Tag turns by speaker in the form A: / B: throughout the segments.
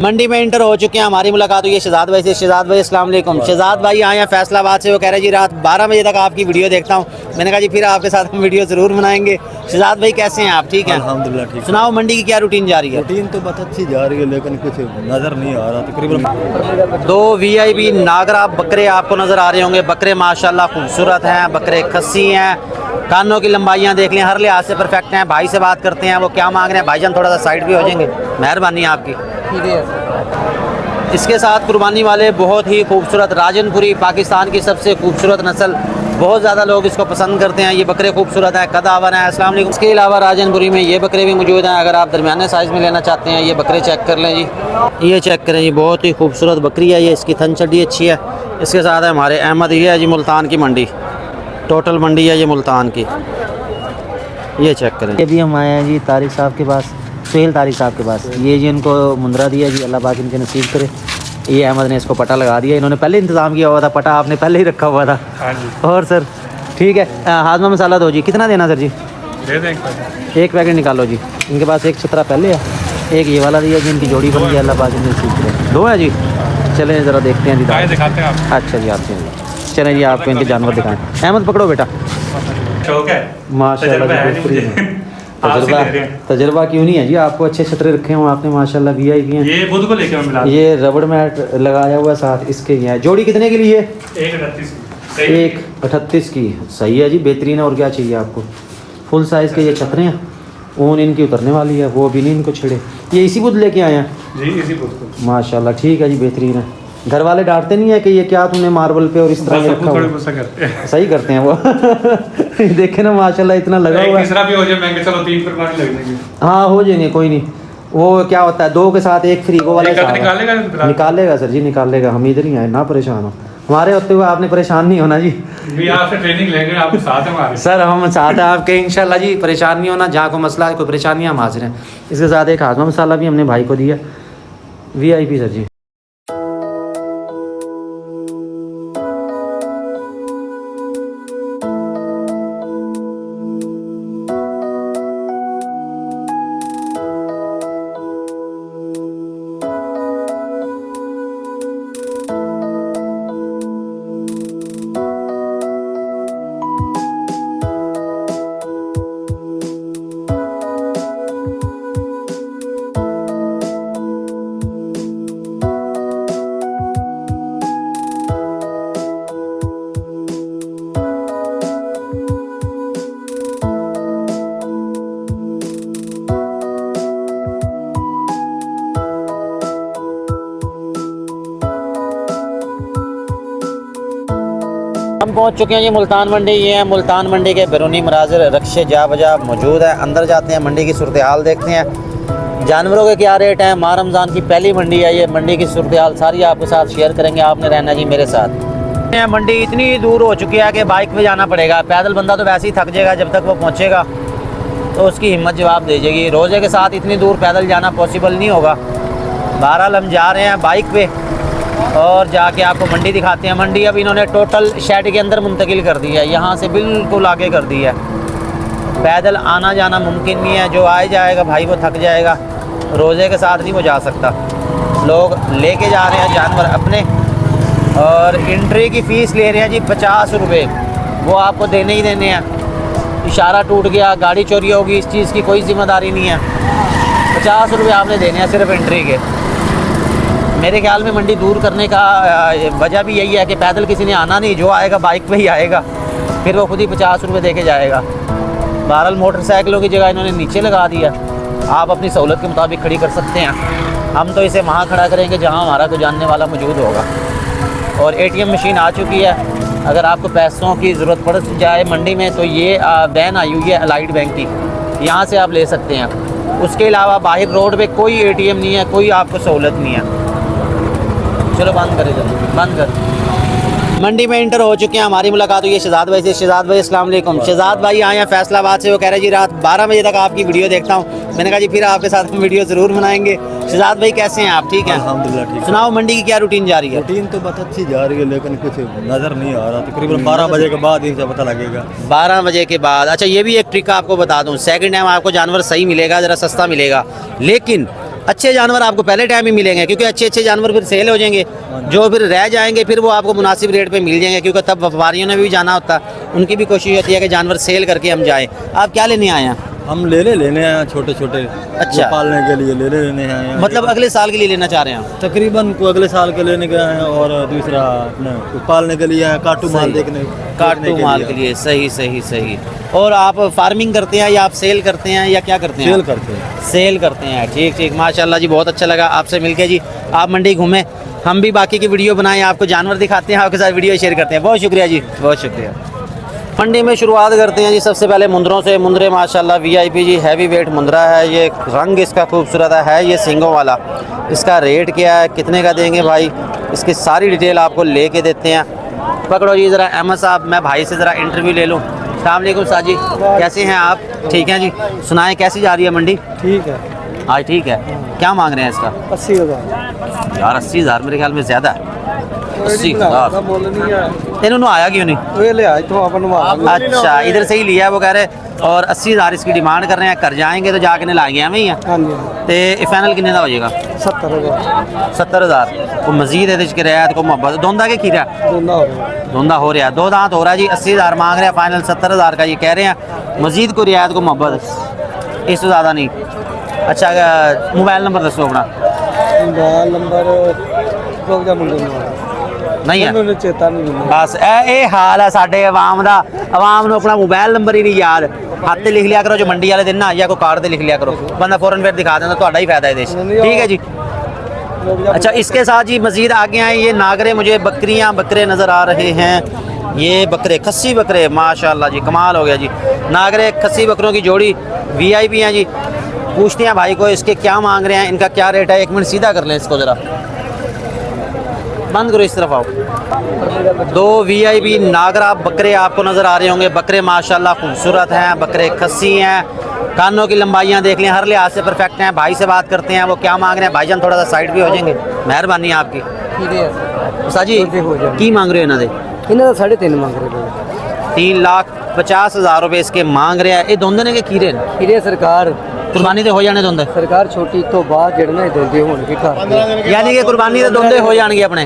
A: मंडी में इंटर हो चुके हैं, हमारी मुलाकात हुई है शहजाद भाई से। शहजाद भाई अस्सलाम वालेकुम। शहजाद भाई आए हैं फैसलाबाद से। वो कह रहे जी रात 12 बजे तक आपकी वीडियो देखता हूँ। मैंने कहा जी फिर आपके साथ हम वीडियो ज़रूर बनाएंगे। शहजाद भाई कैसे हैं आप? ठीक हैं
B: अल्हम्दुलिल्लाह ठीक।
A: सुनाओ मंडी की क्या रूटीन जा रही है?
B: रूटीन तो बहुत अच्छी जा रही है लेकिन कुछ नज़र नहीं आ रहा तकरीबन।
A: 2 VIP नागरा बकरे आपको नज़र आ रहे होंगे। बकरे माशाल्लाह खूबसूरत हैं, बकरे खस्सी हैं, कानों की लंबाइयाँ देख लें, हर लिहाज से परफेक्ट हैं। भाई से बात करते हैं वो क्या मांग रहे हैं। भाईजान थोड़ा सा साइड भी हो जाएंगे, मेहरबानी आपकी। इसके साथ कुर्बानी वाले बहुत ही खूबसूरत राजनपुरी, पाकिस्तान की सबसे खूबसूरत नस्ल, बहुत ज़्यादा लोग इसको पसंद करते हैं। ये बकरे खूबसूरत हैं, कदावर हैं। अस्सलाम वालेकुम। इसके अलावा राजनपुरी में ये बकरे भी मौजूद हैं। अगर आप दरमियाने साइज़ में लेना चाहते हैं ये बकरे चेक कर लें जी। ये चेक करें जी, बहुत ही खूबसूरत बकरी है ये। इसकी थन चड्डी अच्छी है। इसके साथ है हमारे अहमद। ये है जी मुल्तान की मंडी, टोटल मंडी है ये मुल्तान की। ये चेक करें। ये भी हम आए हैं जी तारिक साहब के पास, सुहेल तारिक साहब के पास। ये जी इनको मुंदरा दिया जी, अल्लाह पाक इनके नसीब करे। ये अहमद ने इसको पटा लगा दिया। इन्होंने पहले इंतज़ाम किया हुआ था, पटा आपने पहले ही रखा हुआ था।
C: हाँ जी।
A: और सर ठीक है, हाजमा मसाला दो जी। कितना देना सर जी?
C: दे दें
A: एक पैकेट निकालो जी। इनके पास एक छतरा पहले है, एक ये वाला दिया जी। इनकी जोड़ी बन गई, अल्लाह पाक इनके नसीब करे। 2 है जी। चलें ज़रा देखते हैं जी।
C: दिखाते हैं आप।
A: अच्छा जी आप चलें जी, आपको इनके जानवर दिखाएं। अहमद पकड़ो बेटा।
C: शौक है
A: माशाल्लाह तजुर्बा क्यों नहीं है जी, आपको अच्छे छतरे रखे हुए आपने माशाल्लाह। VIP हैं।
C: ये बुध को लेके मैं मिला।
A: ये रबड़ मैट लगाया हुआ साथ इसके ही है। जोड़ी कितने की लिए? 1.38 की। सही है जी, बेहतरीन है। और क्या चाहिए आपको? फुल साइज़ के ये छतरे हैं, ऊन इनकी उतरने वाली है, वो भी नहीं इनको छिड़े। ये इसी बुध लेके आए हैं
C: जी, इसी बुध को।
A: माशाल्लाह ठीक है जी, बेहतरीन है। घर वाले डांटते नहीं है कि ये क्या तूने मार्बल पे और इस तरह रखा हुआ? सही करते हैं वो देखे ना माशाल्लाह इतना लगा हुआ है।
C: तीसरा भी हो जाए महंगे, चलो 3 कुर्बानी लग जाएंगे।
A: हाँ हो जाएंगे, कोई नहीं। वो क्या होता है 2 के साथ 1 फ्री, वो वाला निकालेगा सर जी, निकालेगा। हम इधर ही आए ना, परेशान हो। हमारे होते हुए आपने परेशान नहीं होना जी।
C: आपसे ट्रेनिंग लेंगे, आप साथ हैं हमारे।
A: सर हम साथ हैं आपके इंशाल्लाह जी, परेशान नहीं होना। जहाँ को मसला है, कोई परेशानी हम हाजिर हैं। इसके साथ एक हाजमा मसाला भी हमने भाई को दिया, VIP सर जी। हम पहुंच चुके हैं ये मुल्तान मंडी। ये है मुल्तान मंडी के बैरूनी मनाज़िर, रक्शे जा बजा मौजूद है। अंदर जाते हैं, मंडी की सूरत हाल देखते हैं, जानवरों के क्या रेट हैं। माह रमज़ान की पहली मंडी है ये। मंडी की सूरत हाल सारी आपके साथ शेयर करेंगे, आपने रहना जी मेरे साथ। मंडी इतनी दूर हो चुकी है कि बाइक पे जाना पड़ेगा। पैदल बंदा तो वैसे ही थक जाएगा, जब तक वो पहुँचेगा तो उसकी हिम्मत जवाब दे जाएगी। रोज़े के साथ इतनी दूर पैदल जाना पॉसिबल नहीं होगा। बहरहाल हम जा रहे हैं बाइक पे और जाके आपको मंडी दिखाते हैं। मंडी अब इन्होंने टोटल शेड के अंदर मुंतकिल कर दी है, यहाँ से बिल्कुल आगे कर दी है। पैदल आना जाना मुमकिन नहीं है। जो आए जाएगा भाई वो थक जाएगा, रोज़े के साथ नहीं वो जा सकता। लोग लेके जा रहे हैं जानवर अपने, और एंट्री की फ़ीस ले रहे हैं जी 50 रुपये। वो आपको देने ही देने हैं। इशारा टूट गया, गाड़ी चोरी होगी, इस चीज़ की कोई ज़िम्मेदारी नहीं है। 50 रुपये आपने देने हैं सिर्फ एंट्री के। मेरे ख्याल में मंडी दूर करने का वजह भी यही है कि पैदल किसी ने आना नहीं, जो आएगा बाइक पे ही आएगा, फिर वो खुद ही 50 रुपये दे के जाएगा। बहरहाल मोटरसाइकिलों की जगह इन्होंने नीचे लगा दिया। आप अपनी सहूलत के मुताबिक खड़ी कर सकते हैं। हम तो इसे वहाँ खड़ा करेंगे जहाँ हमारा कोई जानने वाला मौजूद होगा। और ATM मशीन आ चुकी है। अगर आपको पैसों की ज़रूरत पड़ जाए मंडी में तो ये वैन आई हुई है अलाइड बैंक की, यहाँ से आप ले सकते हैं। उसके अलावा बाहर रोड पे कोई ATM नहीं है, कोई आपको सहूलत नहीं है। चलो बंद करें, जल्दी बंद कर। मंडी में इंटर हो चुके हैं, हमारी मुलाकात हुई है शहजाद भाई से। शहजाद भाई अस्सलाम वालेकुम। शहजाद भाई आए हैं फैसलाबाद से। वो कह रहे जी रात 12 बजे तक आपकी वीडियो देखता हूँ। मैंने कहा जी फिर आपके साथ हम वीडियो ज़रूर बनाएंगे। शहजाद भाई कैसे हैं आप? ठीक हैं
B: अल्हम्दुलिल्लाह ठीक।
A: सुनाओ मंडी की क्या रूटीन जा रही है?
B: रूटीन तो बहुत अच्छी जा रही है लेकिन कुछ नज़र नहीं आ रहा। तकरीबन 12 बजे के बाद इनसे पता लगेगा।
A: 12 बजे के बाद। अच्छा ये भी एक ट्रिक आपको बता दूँ, सेकंड टाइम आपको जानवर सही मिलेगा, ज़रा सस्ता मिलेगा। लेकिन अच्छे जानवर आपको पहले टाइम ही मिलेंगे, क्योंकि अच्छे अच्छे जानवर फिर सेल हो जाएंगे, जो फिर रह जाएंगे फिर वो आपको मुनासिब रेट पे मिल जाएंगे, क्योंकि तब व्यापारियों ने भी जाना होता, उनकी भी कोशिश होती है कि जानवर सेल करके हम जाएं। आप क्या लेने आए हैं?
B: हम लेने हैं छोटे छोटे,
A: अच्छा।
B: पालने के लिए लेने हैं।
A: मतलब अगले साल के लिए लेना चाह रहे हैं?
B: तकरीबन को अगले साल के लेने गए हैं, और दूसरा अपने पालने के लिए है, काटू माल
A: काटू माल के लिए। सही सही सही। और आप फार्मिंग करते हैं या आप सेल करते हैं या क्या करते हैं?
B: सेल करते हैं।
A: सेल करते हैं, ठीक ठीक, माशाल्लाह जी, बहुत अच्छा लगा आपसे मिलके जी। आप मंडी घूमें, हम भी बाकी की वीडियो बनाएं, आपको जानवर दिखाते हैं, आपके साथ वीडियो शेयर करते हैं। बहुत शुक्रिया जी, बहुत शुक्रिया। मंडी में शुरुआत करते हैं जी सबसे पहले मुंदरों से। मुंदरे माशाल्लाह वीआईपी जी, हैवी वेट मुंदरा है, ये रंग इसका खूबसूरत है ये सींगों वाला। इसका रेट क्या है, कितने का देंगे भाई, इसकी सारी डिटेल आपको लेके देते हैं। पकड़ो जी ज़रा अहमद साहब, मैं भाई से ज़रा इंटरव्यू ले लूँ। अस्सलाम वालेकुम साजी, कैसे हैं आप? ठीक हैं जी। सुनाएं कैसी जा रही है मंडी?
B: ठीक है।
A: आज ठीक है। क्या मांग रहे हैं इसका?
B: 80,000
A: यार 80,000 मेरे ख्याल में ज़्यादा है। 80,000 इन्होंने आया क्यों नहीं?
B: ले आए तो अपन
A: अच्छा, इधर से ही लिया है वो कह रहे, और 80,000 इसकी डिमांड कर रहे हैं। कर जाएंगे तो जाके ने लाएंगे हमें ही है।
B: हाँ जी।
A: तो फाइनल कितने का हो जाएगा?
B: 70,000
A: 70,000 को मजीद है रियायत को मोहब्बत दोंदा के खीरा धोंदा हो रहा है, 2 दांत हो रहा है जी। 80,000 मांग रहे हैं, फाइनल 70,000 का ये कह रहे हैं। मजीद को रियायत को मोहब्बत, इससे ज़्यादा नहीं। अच्छा, मोबाइल नंबर दसो अपना।
B: मोबाइल नंबर
A: नहीं है
B: चेता नहीं।
A: बस ये हाल है साडे अवाम दा। अवाम नूं अपना मोबाइल नंबर ही नहीं याद। हाथ ते लिख लिया करो, जो मंडी वाले दिन ना या कोई कार्ड ते लिख लिया करो, बंदा फौरन फिर दिखा देना, ਤੁਹਾਡਾ ही फायदा है देश। ठीक है जी। अच्छा, इसके साथ जी मजीद आगे आए ये नागरे, मुझे बकरियां बकरे नज़र आ रहे हैं। ये बकरे खस्सी बकरे माशाल्लाह जी, कमाल हो गया जी। नागरे खस्सी बकरों की जोड़ी वीआईपी हैं जी। पूछते हैं भाई को इसके क्या मांग रहे हैं, इनका क्या रेट है। 1 मिनट सीधा कर लें इसको ज़रा, बंद करो, इस तरफ आओ। 2 वीआईपी नागरा बकरे आपको नज़र आ रहे होंगे। बकरे माशाल्लाह खूबसूरत हैं, बकरे खस्सी हैं, कानों की लंबाइयाँ देख लें, हर लिहाज से परफेक्ट हैं। भाई से बात करते हैं वो क्या मांग रहे हैं। भाईजान थोड़ा सा साइड भी हो जाएंगे, मेहरबानी आपकी। साजी की मांग रहे हो इन्होंने?
B: इन्हें 3.5 मांग रहे हैं।
A: 3,50,000 रुपये इसके मांग रहे हैं। ये दोंदे ने के कीरे ने?
B: कीरे सरकार
A: कुर्बानी तो हो जाने दोंदे
B: सरकार छोटी तो बाद जड़ना ही दोंदे होने घर,
A: यानी कि कुर्बानी के दोंदे हो जाएंगे अपने,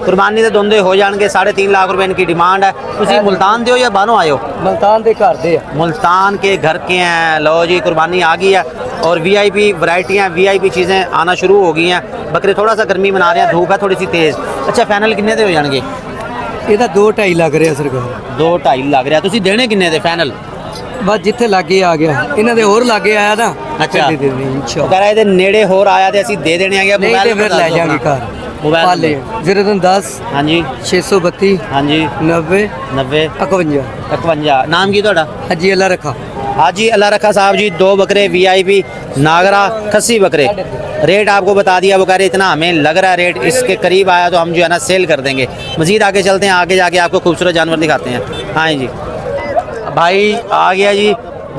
A: कुर्बानी के दोंदे हो जाएंगे। 3.5 लाख रुपए इनकी डिमांड है। तुसी मुल्तान दे हो या बाहरों आए हो?
B: मुल्तान के घर दे,
A: मुल्तान के घर के हैं। लो जी, कुर्बानी आ गई है और वीआईपी वैरायटियाँ, वीआईपी चीज़ें आना शुरू हो गई हैं। बकरे थोड़ा सा गर्मी मना रहे हैं, धूप है थोड़ी सी तेज़। अच्छा, फाइनल कितने दे हो जाएंगे?
B: ਇਹਦਾ 2.5 ਲੱਗ ਰਿਹਾ ਸਰਕਾਰ।
A: 2.5 ਲੱਗ ਰਿਹਾ। ਤੁਸੀਂ ਦੇਣੇ ਕਿੰਨੇ ਦੇ फाइनल?
B: ਬਸ ਜਿੱਥੇ ਲਾਗੇ ਆ ਗਿਆ, ਇਹਨਾਂ ਦੇ ਹੋਰ ਲਾਗੇ ਆਇਆ ਨਾ।
A: अच्छा,
B: ਦੇ ਦੇਣੀ
A: ਉਹ
B: ਇਨਸ਼ਾਅੱਲਾ।
A: ਕਹ ਰਹੇ ਇਹਦੇ ਨੇੜੇ ਹੋਰ ਆਇਆ ਤੇ ਅਸੀਂ ਦੇ ਦੇਣੇ ਆ।
B: ਨਹੀਂ ਤੇ ਫਿਰ ਲੈ ਜਾਾਂਗੇ ਘਰ।
A: मोबाइल
B: ਪਾਲੇ 010
A: हाँ जी
B: 632
A: हाँ जी
B: 90
A: 90
B: 51।
A: 51। नाम की ਤੁਹਾਡਾ?
B: हाजी अल्लाह रखा।
A: हाजी अल्लाह रखा साहब जी। 2 बकरे वीआईपी नागरा खस्सी बकरे। रेट आपको बता दिया, वो कह रहे इतना हमें लग रहा है रेट, इसके करीब आया तो हम जो है ना सेल कर देंगे। मज़ीद आगे चलते हैं, आगे जाके आपको खूबसूरत जानवर दिखाते हैं। हाँ जी, भाई आ गया जी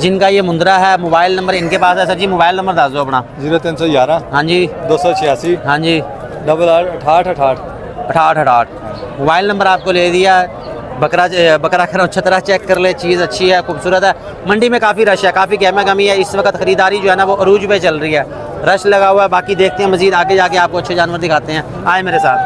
A: जिनका ये मुंदरा है। मोबाइल नंबर इनके पास है। सर जी मोबाइल नंबर दस दो अपना।
B: 0311
A: हाँ जी
B: 286
A: हाँ जी
B: 88
A: 68 मोबाइल नंबर आपको ले दिया। बकरा बकरा खरा छतरा चेक कर ले, चीज़ अच्छी है, खूबसूरत है। मंडी में काफ़ी रश है, काफ़ी कहमा कमी है। इस वक्त ख़रीदारी जो है ना वो अरूज पे चल रही है, रश लगा हुआ है। बाकी देखते हैं मज़ीद आगे जाके आपको अच्छे जानवर दिखाते हैं। आए मेरे साथ।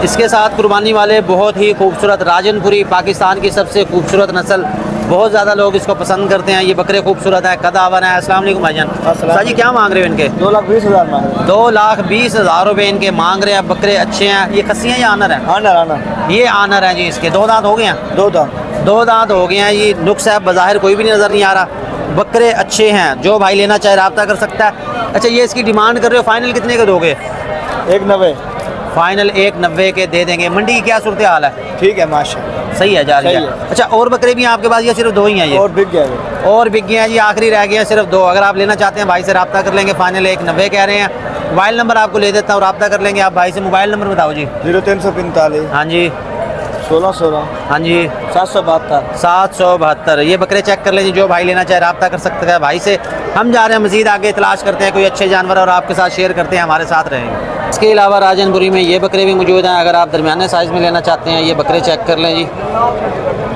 A: इसके साथ कुर्बानी वाले बहुत ही खूबसूरत राजनपुरी, पाकिस्तान की सबसे खूबसूरत नस्ल, बहुत ज़्यादा लोग इसको पसंद करते हैं। ये बकरे खूबसूरत है, कदावर है। अस्सलाम वालेकुम भाईजान। सर जी क्या मांग रहे हो इनके?
B: 2,20,000 मांग रहे हैं।
A: 2,20,000 रुपये इनके मांग रहे हैं। बकरे अच्छे हैं। ये खस्सियाँ या आनर हैं?
B: आना
A: ये आनर हैं जी। इसके 2 दांत हो गए हैं?
B: 2 दांत
A: 2 दांत हो गए हैं। ये नुक्स है, बज़ाहिर कोई भी नज़र नहीं आ रहा। बकरे अच्छे हैं, जो भाई लेना चाहे रब्ता कर सकता है। अच्छा, ये इसकी डिमांड कर रहे हो, फाइनल कितने के दोगे?
B: 1,90
A: फाइनल 1,90 के दे देंगे। मंडी की क्या सूरत हाल है?
B: ठीक है माशा,
A: सही है, जा रही
B: सही
A: है।
B: है।
A: अच्छा, और बकरे भी हैं आपके पास या सिर्फ 2 ही हैं ये?
B: और बिक गया है।
A: और बिक गए हैं जी, आखिरी रह गए हैं सिर्फ 2। अगर आप लेना चाहते हैं भाई से रब्ता कर लेंगे। फाइनल 1,90 कह रहे हैं। मोबाइल नंबर आपको ले देता हूँ, रब्ता कर लेंगे आप भाई से। मोबाइल नंबर बताओ जी।
B: 0345
A: हाँ जी
B: 1616
A: हाँ जी
B: 772
A: 772। ये बकरे चेक कर लें जी, जो भाई लेना चाहे रब्ता कर सकता है भाई से। हम जा रहे हैं मज़ीद आगे, तलाश करते हैं कोई अच्छे जानवर और आपके साथ शेयर करते हैं। हमारे साथ रहेंगे। इसके अलावा राजनपुरी में ये बकरे भी मौजूद हैं। अगर आप दरमियाने साइज़ में लेना चाहते हैं, ये बकरे चेक कर लें जी,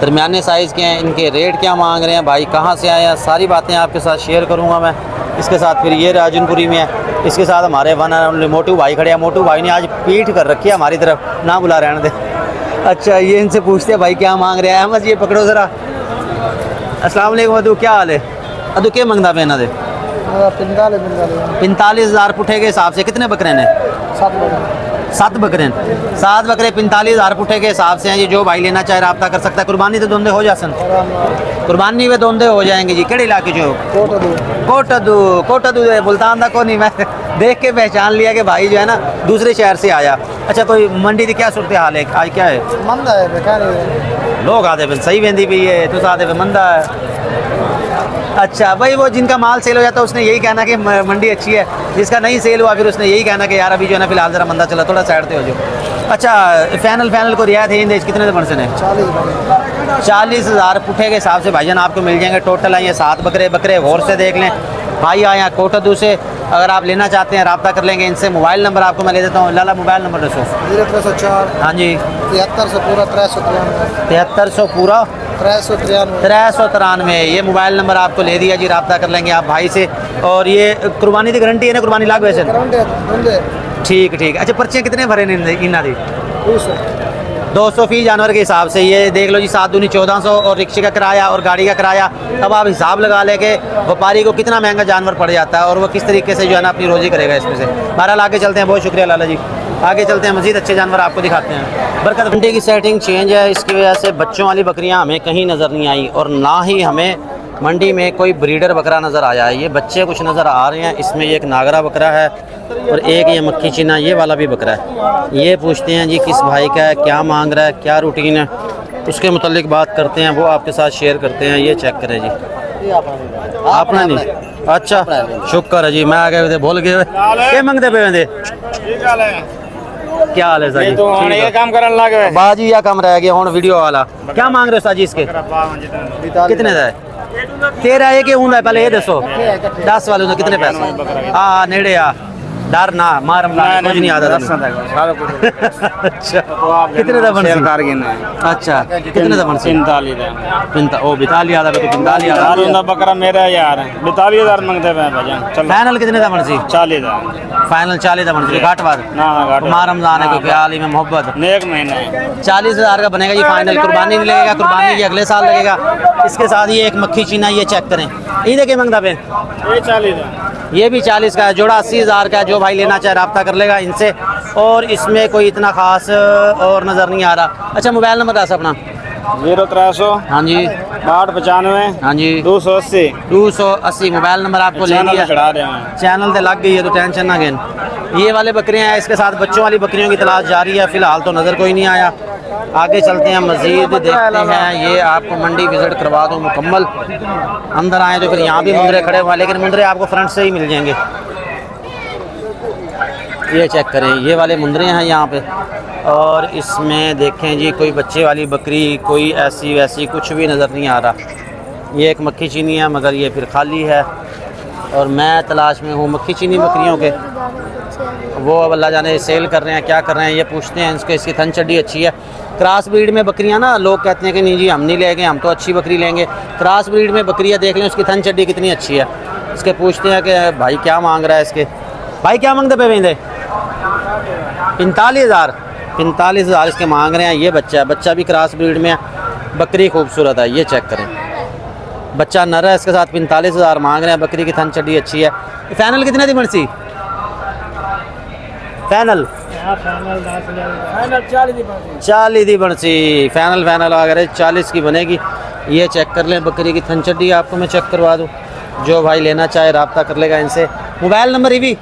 A: दरमियाने साइज़ के हैं। इनके रेट क्या मांग रहे हैं, भाई कहाँ से आए हैं, सारी बातें आपके साथ शेयर करूँगा मैं। इसके साथ फिर ये राजनपुरी में है। इसके साथ हमारे वन एंड ओनली मोटू भाई खड़े हैं। मोटू भाई ने आज पीठ कर रखी है हमारी तरफ, ना बुला रहने दे। अच्छा ये इनसे पूछते हैं भाई क्या मांग रहे हैं। अहमद ये पकड़ो ज़रा। अस्सलाम वालेकुम अदू, क्या हाल है? अदू क्या मंगदा पे ना दे? 45,000 पुठे के हिसाब से कितने बकरे ने? 7 बकरे। 7 बकरे 45,000 पुठे के हिसाब से हैं जी। जो भाई लेना चाहे रब्ता कर सकता है। कुर्बानी तो दोंदे हो जासन, कुर्बानी में दोंदे हो जाएंगे जी। केड़े इलाके जो? कोटदू। कोटदू मुल्तान का को नहीं, मैं देख के पहचान लिया कि भाई जो है ना दूसरे शहर से आया। अच्छा कोई मंडी की क्या सूरत हाल है आज? क्या है
D: मंदा है,
A: लोग आते फिर सही वेंदी भी है, तुस आते फिर मंदा है। अच्छा भाई वो जिनका माल सेल हो जाता है उसने यही कहना कि मंडी अच्छी है, जिसका नहीं सेल हुआ फिर उसने यही कहना कि यार अभी जो है ना फिलहाल ज़रा मंदा चला, थोड़ा साइड पे हो जाओ। अच्छा फाइनल को रियायत है इंदेश कितने परसेंट है? 40,000 पुठे के हिसाब से भाईजान आपको मिल जाएंगे। टोटल है ये 7 बकरे। बकरे गौर से देख लें भाई आए हैं कोटदू से। अगर आप लेना चाहते हैं रब्ता कर लेंगे इनसे। मोबाइल नंबर आपको मैं ले देता हूँ। लाला मोबाइल नंबर दसो।
D: 0304
A: हाँ जी
D: 7300 पूरा 393
A: 7300 पूरा
D: 393
A: 393। ये मोबाइल नंबर आपको ले दिया जी, रब्ता कर लेंगे आप भाई से। और ये कुर्बानी की गारंटी है ना? कुर्बानी लाग वैसे ठीक ठीक। अच्छा पर्चियाँ कितने भरे ने इन्ना दी? 200 फी जानवर के हिसाब से। ये देख लो जी 7 दूनी 1400 और रिक्शे का किराया और गाड़ी का किराया। अब आप हिसाब लगा ले के व्यापारी को कितना महंगा जानवर पड़ जाता है और वो किस तरीके से जो है ना अपनी रोजी करेगा इसमें से। बहरहाल आगे चलते हैं। बहुत शुक्रिया लाला जी। आगे चलते हैं, मज़ीद अच्छे जानवर आपको दिखाते हैं। बरकत घंटे की सेटिंग चेंज है, इसकी वजह से बच्चों वाली बकरियाँ हमें कहीं नज़र नहीं आई और ना ही हमें मंडी में कोई ब्रीडर बकरा नज़र आया है। ये बच्चे कुछ नज़र आ रहे हैं। इसमें एक नागरा बकरा है और एक ये मक्खी चीना, ये वाला भी बकरा है। ये पूछते हैं जी किस भाई का है, क्या मांग रहा है, क्या रूटीन है, उसके मुतालिक बात करते हैं, वो आपके साथ शेयर करते हैं। ये चेक करें जी, अपना नहीं। अच्छा शुक्र है जी, मैं आ गए थे भूल गए। क्या मंगते पे वेंदे? क्या हाल है साजी?
D: तो ये काम करन लगे
A: बाजी या कम रह गया हुन वीडियो वाला। क्या मांग रहे हो साजी इसके? कितने का है? 13 है कि ऊंदा? पहले ये दसो 10 वाले कितने पैसे? हाँ नेड़े आ डर ना मारम कुछ नहीं आता। अच्छा कितने दा बनसी? अच्छा कितने दा बनसी? 45 ओ 42 आदा पे 45 आदा
D: बकरा मेरा यार 42,000 मांगते हैं भाईजान। चलो
A: फाइनल कितने दा बनसी?
D: 40,000
A: फाइनल 40 दा बनसी। घाट बार
D: ना घाट
A: मार रमजान है क्योंकि हाल ही में मोहब्बत
D: नेक महीने
A: 40,000 का बनेगा जी फाइनल। कुर्बानी नहीं लगेगा, कुर्बानी की अगले साल लगेगा। इसके साथ ये एक मक्खी चीना, ये चेक करें। ये देखिए मंगदा पे
D: ये 40,000
A: ये भी 40 का है। जोड़ा 80,000 का है। जो भाई लेना चाहे रब्ता कर लेगा इनसे। और इसमें कोई इतना खास और नज़र नहीं आ रहा। अच्छा मोबाइल नंबर दस अपना।
D: 0300
A: हाँ जी
D: 895
A: हाँ जी 280 मोबाइल नंबर आपको ले लिया।
D: चढ़ा रहे हैं
A: चैनल पे लग गई है तो टेंशन ना गेन। ये वाले बकरियां हैं, इसके साथ बच्चों वाली बकरियों की तलाश जारी है। फिलहाल तो नज़र कोई नहीं आया। आगे चलते हैं, मज़ीद देखते हैं। ये आपको मंडी विज़िट करवा दूँ मुकम्मल। अंदर आए तो फिर यहाँ भी मुंदरे खड़े हुए हैं, लेकिन मुंदरे आपको फ्रंट से ही मिल जाएंगे। ये चेक करें, ये वाले मुंदरे हैं यहाँ पे। और इसमें देखें जी कोई बच्चे वाली बकरी, कोई ऐसी वैसी कुछ भी नज़र नहीं आ रहा। ये एक मक्खी चीनी है मगर ये फिर खाली है और मैं तलाश में हूँ मक्खी चीनी बकरियों के। वो अब अल्लाह जाने सेल कर रहे हैं क्या कर रहे हैं, ये पूछते हैं इसको। इसकी थन चड्डी अच्छी है। क्रॉस ब्रीड में बकरियां ना लोग कहते हैं कि नहीं जी हम नहीं लेंगे, हम तो अच्छी बकरी लेंगे। क्रॉस ब्रीड में बकरियां देख लें, उसकी थन चड्डी कितनी अच्छी है। इसके पूछते हैं कि भाई क्या मांग रहा है इसके। भाई क्या मांगते पे वेंदे? 45,000 इसके मांग रहे हैं। ये बच्चा है, बच्चा भी क्रॉस ब्रीड में है। बकरी खूबसूरत है, ये चेक करें। बच्चा नर है, इसके साथ 45,000 मांग रहे हैं। बकरी की थन चड्डी अच्छी है। फाइनल कितने दी बनसी? फाइनल 40 दी बनसी। फाइनल अगर 40 की बनेगी। ये चेक कर लें, बकरी की थन चड्डी आपको मैं चेक करवा दूँ। जो भाई लेना चाहे रब्ता कर लेगा इनसे। मोबाइल नंबर ही भी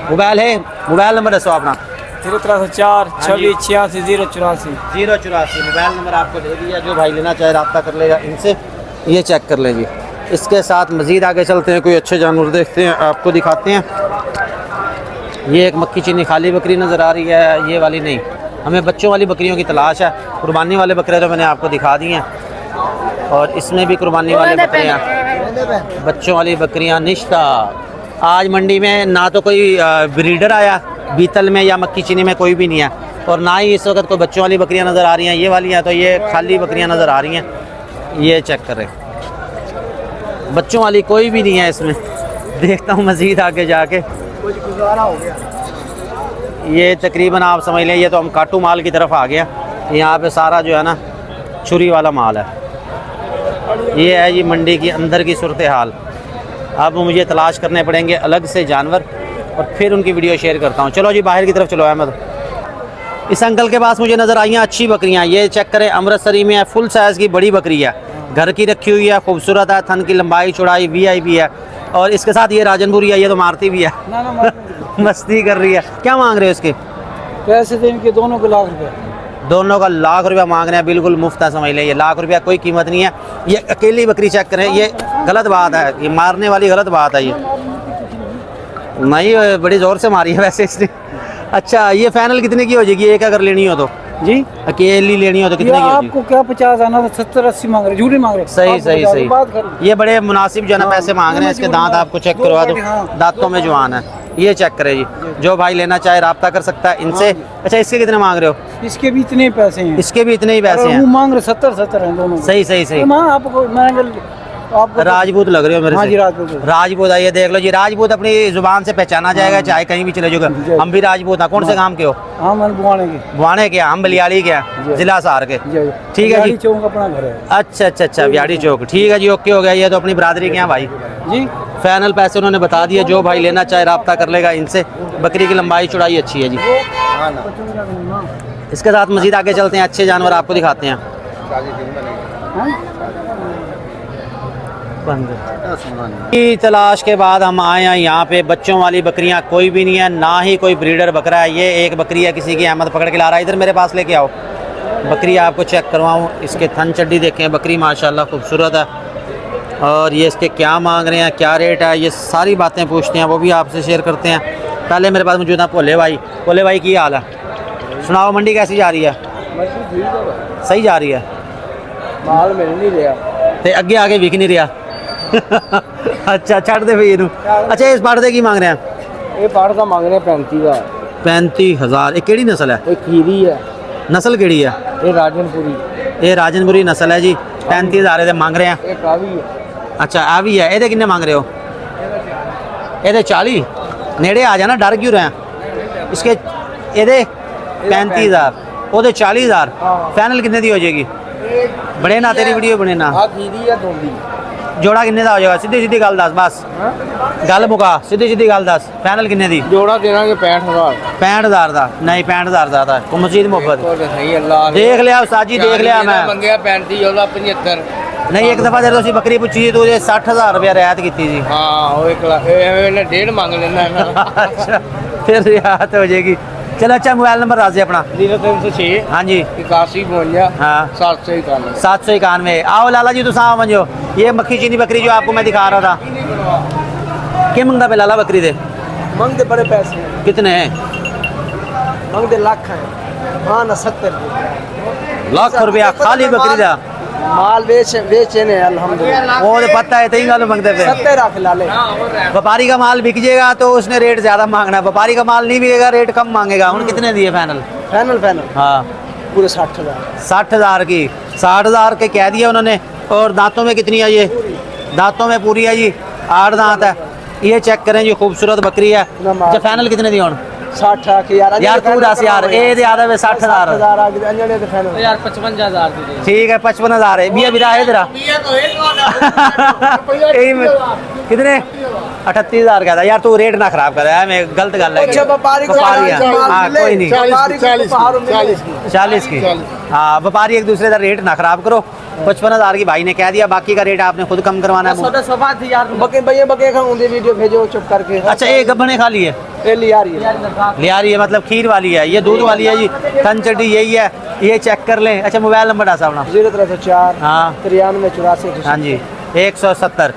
A: मोबाइल है, मोबाइल नंबर दसो अपना।
D: 0304 26 86 084
A: 084 मोबाइल नंबर आपको दे दिया। जो भाई लेना चाहे रब्ता कर लेगा इनसे। ये चेक कर लें जी। इसके साथ मज़ीद आगे चलते हैं, कोई अच्छे जानवर देखते हैं, आपको दिखाते हैं। ये एक मक्खी चीनी खाली बकरी नज़र आ रही है, ये वाली नहीं। हमें बच्चों वाली बकरियों की तलाश है। कुर्बानी वाले बकरे तो मैंने आपको दिखा दिए हैं और इसमें भी कुर्बानी वाले बकरियाँ, बच्चों वाली बकरियाँ निश्ता। आज मंडी में ना तो कोई ब्रीडर आया बीतल में या मक्खी चीनी में, कोई भी नहीं है। और ना ही इस वक्त कोई बच्चों वाली बकरियाँ नज़र आ रही हैं। ये वाली हैं तो ये खाली बकरियाँ नज़र आ रही हैं। ये चेक करें, बच्चों वाली कोई भी नहीं है इसमें। देखता हूँ मज़ीद आगे जाके। ये तकरीबन आप समझ लें, ये तो हम काटू माल की तरफ आ गया। यहाँ पे सारा जो है ना छुरी वाला माल है। ये है जी मंडी की अंदर की सूरत हाल। अब मुझे तलाश करने पड़ेंगे अलग से जानवर और फिर उनकी वीडियो शेयर करता हूँ। चलो जी बाहर की तरफ चलो अहमद। इस अंकल के पास मुझे नज़र आई हैं अच्छी बकरियाँ। ये चेक करें, अमृतसरी में है, फुल साइज़ की बड़ी बकरी है, घर की रखी हुई है, खूबसूरत है, थन की लंबाई चौड़ाई VIP है। और इसके साथ ये राजनपुरी है, ये तो मारती भी है मस्ती कर रही है। क्या मांग रहे हो इसके
D: पैसे तो इनके दोनों को लाख रुपए।
A: दोनों का लाख रुपया मांग रहे हैं, बिल्कुल मुफ्त है, समझ लें। ये लाख रुपया कोई कीमत नहीं है। ये अकेली बकरी चेक करें, ये गलत बात है, ये मारने वाली गलत बात है। ये नहीं, बड़ी ज़ोर से मारी है वैसे इसने। अच्छा, ये फाइनल कितने की हो जाएगी एक अगर लेनी हो तो?
D: जी
A: अकेली लेनी हो तो कितने की हो जाएगी?
D: आपको क्या 50 आना, 70-80 मांग रहे, झूठी मांग रहे।
A: सही
D: आप
A: सही
D: बता दो,
A: सही।
D: बात करो।
A: ये बड़े मुनासिब जो है ना पैसे मांग रहे हैं। इसके दांत आपको चेक करवा दो, दांतों में जवान है। ये चेक करें जी, जो भाई लेना चाहे राब्ता कर सकता है इनसे। अच्छा, इसके कितने मांग रहे हो?
D: इसके भी इतने ही पैसे हैं।
A: इसके भी इतने ही पैसे
D: वो
A: हैं।
D: मांग रहे 70-70 हैं दोनों।
A: सही सही सही।
D: आपको मैंने आपको
A: राजपूत लग रहे हो मेरे
D: हाँ
A: से।
D: जी, राजपूत।
A: राजपूत है, ये देख लो जी, राजपूत अपनी जुबान से पहचाना जाएगा, चाहे कहीं भी चले जाओगे। हम भी राजपूत हैं। कौन से काम के हो?
D: हाँ, मन बुआने के।
A: बुआने के, हम बलियाड़ी के हैं, जिला सार के। ठीक है जी।
D: चौक अपना घर है।
A: अच्छा अच्छा अच्छा, बिहाड़ी चौक। ठीक है जी, ओके हो गया। ये तो अपनी बरादरी के हैं भाई
D: जी।
A: फाइनल पैसे उन्होंने बता दिए। जो भाई लेना चाहे राब्ता कर लेगा इनसे। बकरी की लंबाई चौड़ाई अच्छी है जी। इसके साथ मजीद आगे चलते हैं, अच्छे जानवर आपको दिखाते हैं। की तलाश के बाद हम आए हैं यहाँ पे। बच्चों वाली बकरियाँ कोई भी नहीं है, ना ही कोई ब्रीडर बकरा है। ये एक बकरी है, किसी की अहमद पकड़ के ला रहा है। इधर मेरे पास लेके आओ, बकरी आपको चेक करवाऊँ। इसके थन चड्डी देखें, बकरी माशाल्लाह खूबसूरत है। और ये इसके क्या मांग रहे हैं, क्या रेट है, ये सारी बातें पूछते हैं, वो भी आपसे शेयर करते हैं। पहले मेरे पास मौजूद है भोले भाई। भोले भाई की हाल है? सुनाओ, मंडी कैसी जा रही है? सही जा रही है?
D: माल मिल नहीं रहा
A: तो अगे आगे विक नहीं रहा अच्छा, छड़ दे भाई। अच्छा, इस पाड़े की मांग रहे हैं?
D: ये पाड़ का मांग रहे हैं 35,000।
A: 35,000। ये केड़ी नस्ल है?
D: ये खीरी है।
A: नस्ल केड़ी है?
D: ये राजनपुरी।
A: ये राजनपुरी नस्ल है जी। 35,000 ये मांग रहे हैं।
D: ये कावी है।
A: अच्छा, आ भी है। ये किन्ने मांग रहे हो? ये 40 नेड़े आ जाना, डर क्यों रहे हैं? इसके ये 35,000, वो 40,000। फाइनल कितने दी हो जाएगी? बने ना, तेरी वीडियो बने ना।
D: खीरी है दोंदी।
A: जोड़ा किन्ने दा हो जाएगा? सीधी सीधी गल दस, बस गल मुका, सीधी सीधी गल दस। फाइनल किन्ने दी?
D: जोड़ा देना 65,000।
A: 65,000 का नहीं, 65,000 ज़्यादा है। मजीद मोहब्बत
D: सही अल्लाह
A: देख लिया उस्ताद जी, देख लिया मैं।
D: मंगया 35 वाला 75।
A: नहीं, एक दफ़ा जब तुम बकरी पूछी तो 60,000 रुपया रियायत की थी।
D: हाँ, वो 1 लाख 1.5 मांग लेना है।
A: अच्छा, फिर रियायत हो जाएगी। चलो, अच्छा मोबाइल नंबर राज अपना?
D: 0306
A: हाँ जी
D: 8152
A: हाँ
D: 791।
A: 791। आओ लाला जी, तुम आओ मंजो। ये मक्खी चीनी बकरी जो आपको मैं दिखा रहा था, क्या मंगता पे लाला बकरी दे?
D: मंगते बड़े पैसे
A: कितने हैं?
D: मंगते लाख है। हाँ ना 70
A: लाख रुपया खाली बकरी दा?
D: माल बेचे ने अल्हम्दुलिल्लाह।
A: वो तो पता है, तीन गल मंगते पे।
D: 70 रख लाले।
A: व्यापारी का माल बिक जाएगा तो उसने रेट ज्यादा मांगना है, व्यापारी का माल नहीं बिकेगा रेट कम मांगेगा। उन कितने दिए फाइनल?
D: फाइनल
A: हाँ,
D: पूरे 60,000।
A: 60,000 की। 60,000 के कह दिया उन्होंने। और दांतों में कितनी है ये? दांतों में पूरी है जी, 8 दांत है। ये चेक करें जी, खूबसूरत बकरी है। अच्छा, फाइनल कितने दिए?
D: 60
A: यार तू दस यार, ए दे आधा 60,000
D: यार 55,000
A: ठीक है। 55,000 है। बिया बिरा है तेरा? कितने? 38,000 का था यार। तू रेट ना खराब कर, मैं गलत गल है। व्यापारी हाँ, कोई नहीं, 40 की। हाँ, व्यापारी एक दूसरे का रेट ना खराब करो। 55,000 की भाई ने कह दिया, बाकी का रेट आपने खुद कम करवाना है।
D: वीडियो भेजो चुप करके।
A: अच्छा, एक गब्बने खा ली है?
D: ले आ रही है
A: मतलब खीर वाली है, ये दूध वाली है जी। थन चड्डी यही है, ये चेक कर लें। अच्छा, मोबाइल नंबर डासा अपना?
D: 0304
A: हाँ
D: 93 84।
A: हाँ जी 170।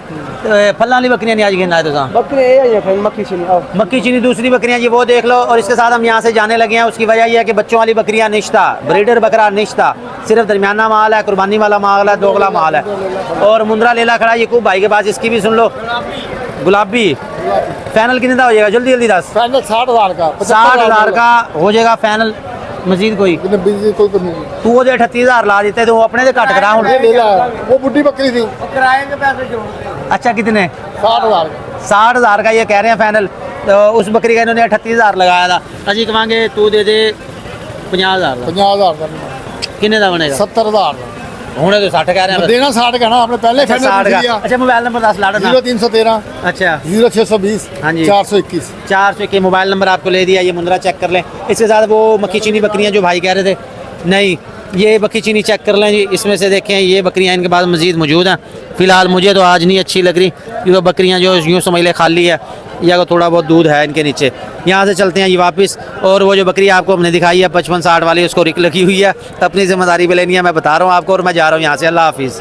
A: फल्ला वाली बकरियाँ नहीं आज गिनना है तो
D: बकरे मक्खी चीनी।
A: मक्की चीनी दूसरी बकरियाँ जी, वो देख लो। और इसके साथ हम यहाँ से जाने लगे हैं। उसकी वजह यह है कि बच्चों वाली बकरियाँ निश्ता, ब्रीडर बकरा निश्ता, सिर्फ दरमियाना माल है, कुर्बानी वाला माल है, दोगला माल है। और मुंद्रा लेला खड़ा ये खूब भाई के पास, इसकी भी सुन लो। गुलाबी फाइनल कितने का हो जाएगा? जल्दी जल्दी दस।
D: फाइनल 60,000 का।
A: 60,000 का हो जाएगा फाइनल। मजीद कोई तू वो 38,000 ला देते तो अपने से कट करा।
D: वो बुढ़ी बकरी थी, किराए के पैसे जोड़।
A: अच्छा, कितने?
D: 60,000।
A: 60,000 का ये कह रहे हैं फाइनल। तो उस बकरी का इन्होंने 38,000 लगाया था। अजी कहेंगे तू दे दे 50,000 का,
E: 50,000 का
A: किन्ने का बनेगा?
E: 70,000
A: हुणे तो 60 कह रहे हैं।
E: देना 60 का ना, आपने पहले
A: अच्छा, 60 का। अच्छा मोबाइल नंबर 10 लाड़ा ना।
E: 0313
A: अच्छा
E: 0620
A: हाँ जी।
E: 421।
A: 400 के मोबाइल नंबर आपको ले दिया। ये मुंद्रा चेक कर लें। इसके साथ वो मक्खी चीनी बकरियां जो भाई कह रहे थे, नहीं ये बकरी चीनी चेक कर लें जी। इसमें से देखें ये बकरियां इनके पास मज़ीद मौजूद हैं। फ़िलहाल मुझे तो आज नहीं अच्छी लग रही, क्योंकि बकरियां जो यूँ समझ ले खाली है या को थोड़ा बहुत दूध है इनके नीचे। यहाँ से चलते हैं ये वापस। और वो जो बकरी आपको हमने दिखाई है 55-60 वाली, उसको रिक लगी हुई है, अपनी जिम्मेदारी पे लेनी है, मैं बता रहा हूँ आपको। और मैं जा रहा हूँ यहाँ से। अल्लाह हाफिज़।